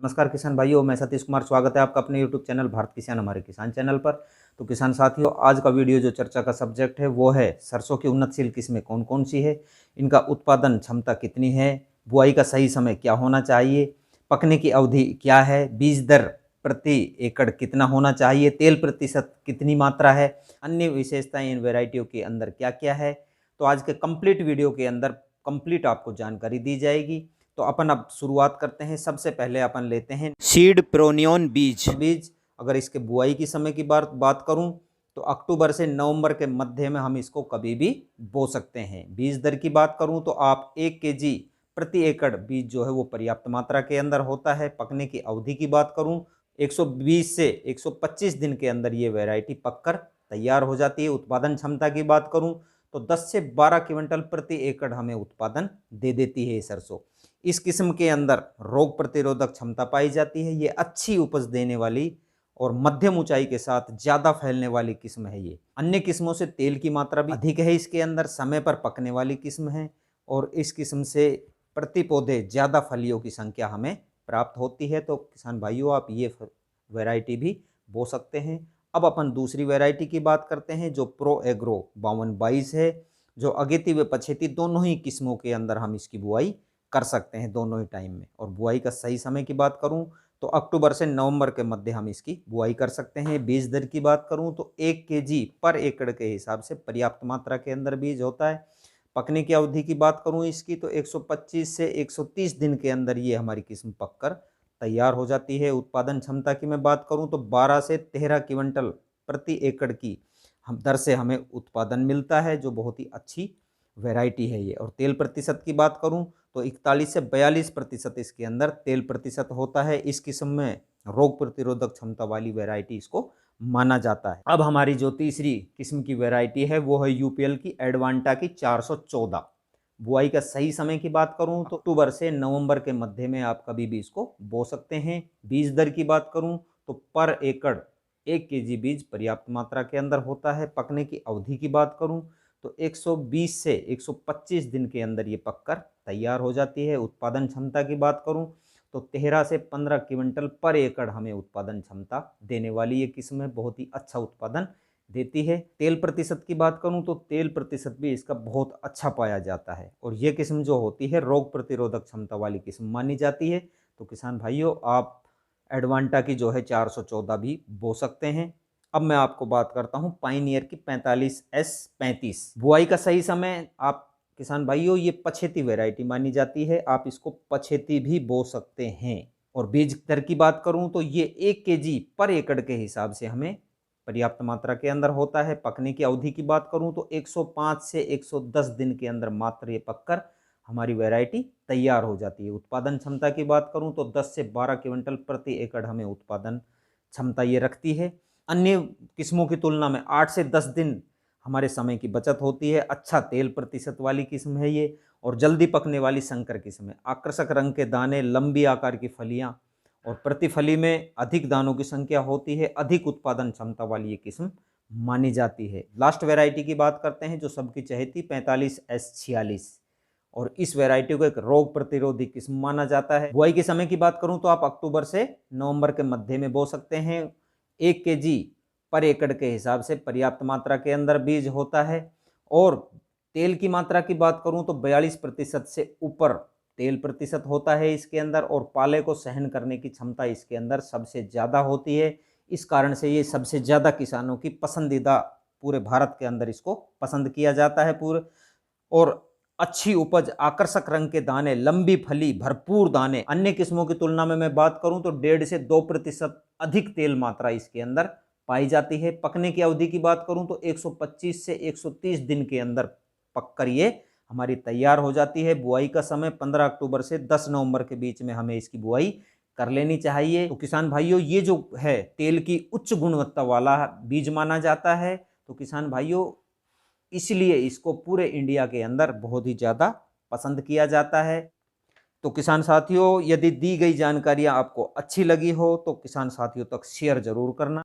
नमस्कार किसान भाइयों, मैं सतीश कुमार। स्वागत है आपका अपने यूट्यूब चैनल भारत किसान हमारे किसान चैनल पर। तो किसान साथियों, आज का वीडियो जो चर्चा का सब्जेक्ट है वो है सरसों की उन्नतशील किस्में कौन कौन सी है, इनका उत्पादन क्षमता कितनी है, बुआई का सही समय क्या होना चाहिए, पकने की अवधि क्या है, बीज दर प्रति एकड़ कितना होना चाहिए, तेल प्रतिशत कितनी मात्रा है, अन्य विशेषताएं इन वेराइटियों के अंदर क्या क्या है। तो आज के कंप्लीट वीडियो के अंदर कंप्लीट आपको जानकारी दी जाएगी। तो अपन अब शुरुआत करते हैं। सबसे पहले अपन लेते हैं सीड प्रोनियन बीज। अगर इसके बुआई की समय की बात करूं तो अक्टूबर से नवंबर के मध्य में हम इसको कभी भी बो सकते हैं। बीज दर की बात करूं तो आप 1 केजी प्रति एकड़ बीज जो है वो पर्याप्त मात्रा के अंदर होता है। पकने की अवधि की बात करूं 120 से 125 दिन के अंदर ये वैरायटी पककर तैयार हो जाती है। उत्पादन क्षमता की बात करूं तो 10 से 12 क्विंटल प्रति एकड़ हमें उत्पादन दे देती है सरसों। इस किस्म के अंदर रोग प्रतिरोधक क्षमता पाई जाती है। ये अच्छी उपज देने वाली और मध्यम ऊंचाई के साथ ज्यादा फैलने वाली किस्म है। ये अन्य किस्मों से तेल की मात्रा भी अधिक है, इसके अंदर समय पर पकने वाली किस्म है और इस किस्म से प्रति पौधे ज्यादा फलियों की संख्या हमें प्राप्त होती है। तो किसान भाइयों, आप ये वैरायटी भी बो सकते हैं। अब अपन दूसरी वैरायटी की बात करते हैं जो प्रो एग्रो 5222 है, जो अगेती व पछेती दोनों ही किस्मों के अंदर हम इसकी बुआई कर सकते हैं दोनों ही टाइम में। और बुआई का सही समय की बात करूं तो अक्टूबर से नवंबर के मध्य हम इसकी बुआई कर सकते हैं। बीज दर की बात करूं तो 1 केजी पर एकड़ के हिसाब से पर्याप्त मात्रा के अंदर बीज होता है। पकने की अवधि की बात करूं इसकी तो 125 से 130 दिन के अंदर ये हमारी किस्म पककर तैयार हो जाती है। उत्पादन क्षमता की मैं बात करूं तो 12 से 13 क्विंटल प्रति एकड़ की हम दर से हमें उत्पादन मिलता है, जो बहुत ही अच्छी वैरायटी है ये। और तेल प्रतिशत की बात करूं तो 41 से 42% इसके अंदर तेल प्रतिशत होता है। इस किस्म में रोग प्रतिरोधक क्षमता वाली वैरायटी इसको माना जाता है। अब हमारी जो तीसरी किस्म की वैरायटी है वो है यूपीएल की एडवांटा की 414। बुआई का सही समय की बात करूं तो अक्टूबर से नवंबर के मध्य में आप कभी भी इसको बो सकते हैं। बीज दर की बात करूं तो पर एकड़ 1 केजी बीज पर्याप्त मात्रा के अंदर होता है। पकने की अवधि की बात करूं तो 120 से 125 दिन के अंदर ये पककर तैयार हो जाती है। उत्पादन क्षमता की बात करूं तो 13 से 15 क्विंटल पर एकड़ हमें उत्पादन क्षमता देने वाली ये किस्म है, बहुत ही अच्छा उत्पादन देती है। तेल प्रतिशत की बात करूं तो तेल प्रतिशत भी इसका बहुत अच्छा पाया जाता है और ये किस्म जो होती है रोग प्रतिरोधक क्षमता वाली किस्म मानी जाती है। तो किसान भाइयों, आप एडवांटा की जो है 414 भी बो सकते हैं। अब मैं आपको बात करता हूं पाइनियर की 45S35। बुआई का सही समय आप किसान भाइयों, ये पछेती वैरायटी मानी जाती है, आप इसको पछेती भी बो सकते हैं। और बीज दर की बात करूं तो ये 1 केजी पर एकड़ के हिसाब से हमें पर्याप्त मात्रा के अंदर होता है। पकने की अवधि की बात करूं तो 105 से 110 दिन के अंदर मात्र ये पककर हमारी वैरायटी तैयार हो जाती है। उत्पादन क्षमता की बात करूं तो 10 से 12 क्विंटल प्रति एकड़ हमें उत्पादन क्षमता ये रखती है। अन्य किस्मों की तुलना में 8 से 10 दिन हमारे समय की बचत होती है। अच्छा तेल प्रतिशत वाली किस्म है ये और जल्दी पकने वाली संकर किस्म है। आकर्षक रंग के दाने, लंबी आकार की फलियां और प्रति फली में अधिक दानों की संख्या होती है। अधिक उत्पादन क्षमता वाली ये किस्म मानी जाती है। लास्ट वैरायटी की बात करते हैं जो सबकी चहेती 45S46 और इस वैरायटी को एक रोग प्रतिरोधी किस्म माना जाता है। बुआई के समय की बात करूं तो आप अक्टूबर से नवंबर के मध्य में बो सकते हैं। 1 केजी पर एकड़ के हिसाब से पर्याप्त मात्रा के अंदर बीज होता है। और तेल की मात्रा की बात करूं तो 42% से ऊपर तेल प्रतिशत होता है इसके अंदर और पाले को सहन करने की क्षमता इसके अंदर सबसे ज़्यादा होती है। इस कारण से ये सबसे ज़्यादा किसानों की पसंदीदा पूरे भारत के अंदर इसको पसंद किया जाता है पूरे। और अच्छी उपज, आकर्षक रंग के दाने, लंबी फली, भरपूर दाने। अन्य किस्मों की तुलना में मैं बात करूं तो 1.5 से 2% अधिक तेल मात्रा इसके अंदर पाई जाती है। पकने की अवधि की बात करूं तो 125 से 130 दिन के अंदर पककर ये हमारी तैयार हो जाती है। बुआई का समय 15 अक्टूबर से 10 नवंबर के बीच में हमें इसकी बुआई कर लेनी चाहिए। तो किसान भाइयों, ये जो है तेल की उच्च गुणवत्ता वाला बीज माना जाता है। तो किसान भाइयों, इसलिए इसको पूरे इंडिया के अंदर बहुत ही ज़्यादा पसंद किया जाता है। तो किसान साथियों, यदि दी गई जानकारियाँ आपको अच्छी लगी हो तो किसान साथियों तक शेयर जरूर करना।